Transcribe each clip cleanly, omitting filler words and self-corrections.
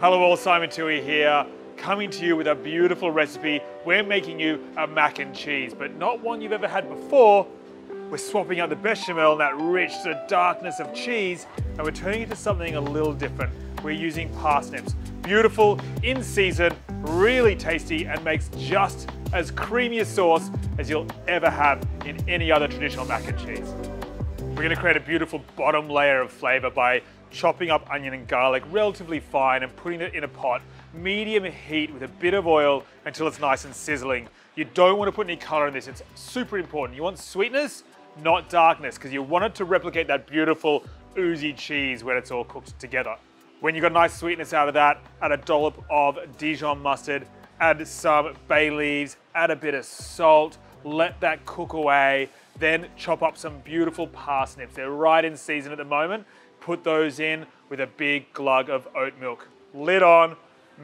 Hello all, Simon Toohey here, coming to you with a beautiful recipe. We're making you a mac and cheese, but not one you've ever had before. We're swapping out the bechamel and that rich sort of darkness of cheese, and we're turning it into something a little different. We're using parsnips. Beautiful, in season, really tasty, and makes just as creamy a sauce as you'll ever have in any other traditional mac and cheese. We're going to create a beautiful bottom layer of flavor by chopping up onion and garlic relatively fine and putting it in a pot, medium heat with a bit of oil until it's nice and sizzling. You don't want to put any color in this, it's super important. You want sweetness, not darkness, because you want it to replicate that beautiful oozy cheese when it's all cooked together. When you've got nice sweetness out of that, add a dollop of Dijon mustard, add some bay leaves, add a bit of salt, let that cook away, then chop up some beautiful parsnips. They're right in season at the moment. Put those in with a big glug of oat milk. Lid on,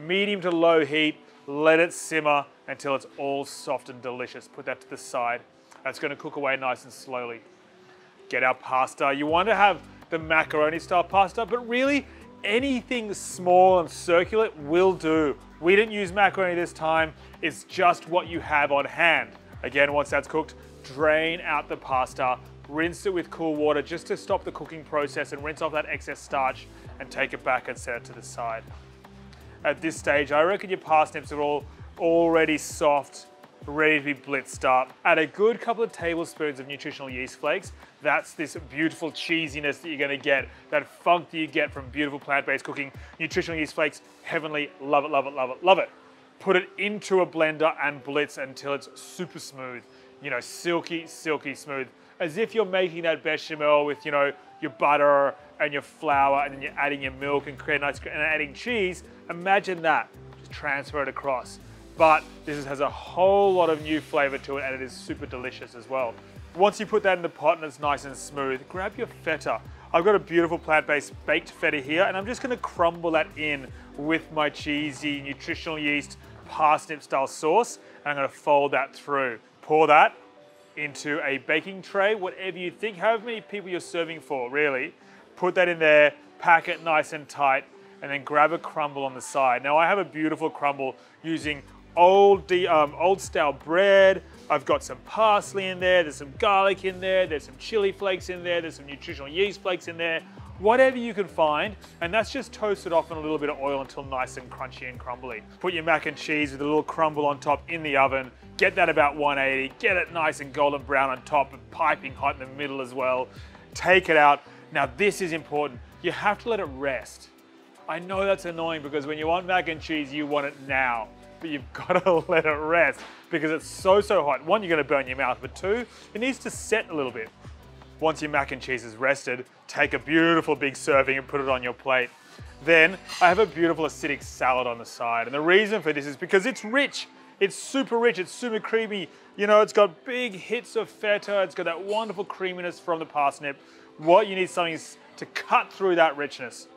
medium to low heat, let it simmer until it's all soft and delicious. Put that to the side. That's going to cook away nice and slowly. Get our pasta. You want to have the macaroni style pasta, but really anything small and circular will do. We didn't use macaroni this time. It's just what you have on hand. Again, once that's cooked, drain out the pasta, rinse it with cool water just to stop the cooking process and rinse off that excess starch, and take it back and set it to the side. At this stage, I reckon your parsnips are all already soft, ready to be blitzed up. Add a good couple of tablespoons of nutritional yeast flakes. That's this beautiful cheesiness that you're going to get, that funk that you get from beautiful plant-based cooking. Nutritional yeast flakes, heavenly, love it, love it, love it, love it. Put it into a blender and blitz until it's super smooth. You know, silky, silky smooth. As if you're making that bechamel with, you know, your butter and your flour, and then you're adding your milk and creating nice, and adding cheese. Imagine that. Just transfer it across. But this has a whole lot of new flavor to it, and it is super delicious as well. Once you put that in the pot and it's nice and smooth, grab your feta. I've got a beautiful plant-based baked feta here, and I'm just going to crumble that in with my cheesy nutritional yeast parsnip style sauce, and I'm going to fold that through. Pour that into a baking tray, whatever you think, however many people you're serving for, really. Put that in there, pack it nice and tight, and then grab a crumble on the side. Now I have a beautiful crumble using old style bread. I've got some parsley in there, there's some garlic in there, there's some chili flakes in there, there's some nutritional yeast flakes in there, whatever you can find, and that's just toasted off in a little bit of oil until nice and crunchy and crumbly. Put your mac and cheese with a little crumble on top in the oven, get that about 180, get it nice and golden brown on top and piping hot in the middle as well. Take it out. Now this is important, you have to let it rest. I know that's annoying because when you want mac and cheese, you want it now, but you've got to let it rest because it's so hot. One, you're going to burn your mouth, but two, it needs to set a little bit. Once your mac and cheese is rested, take a beautiful big serving and put it on your plate. Then I have a beautiful acidic salad on the side. And the reason for this is because it's rich. It's super rich, it's super creamy. You know, it's got big hits of feta. It's got that wonderful creaminess from the parsnip. What you need something is to cut through that richness.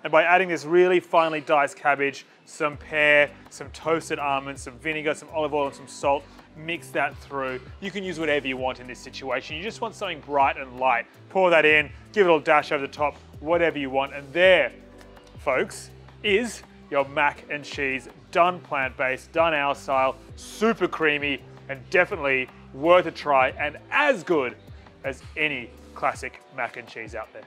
And by adding this really finely diced cabbage, some pear, some toasted almonds, some vinegar, some olive oil, and some salt, mix that through. You can use whatever you want in this situation. You just want something bright and light. Pour that in, give it a little dash over the top, whatever you want. And there, folks, is your mac and cheese, done plant-based, done our style, super creamy, and definitely worth a try, and as good as any classic mac and cheese out there.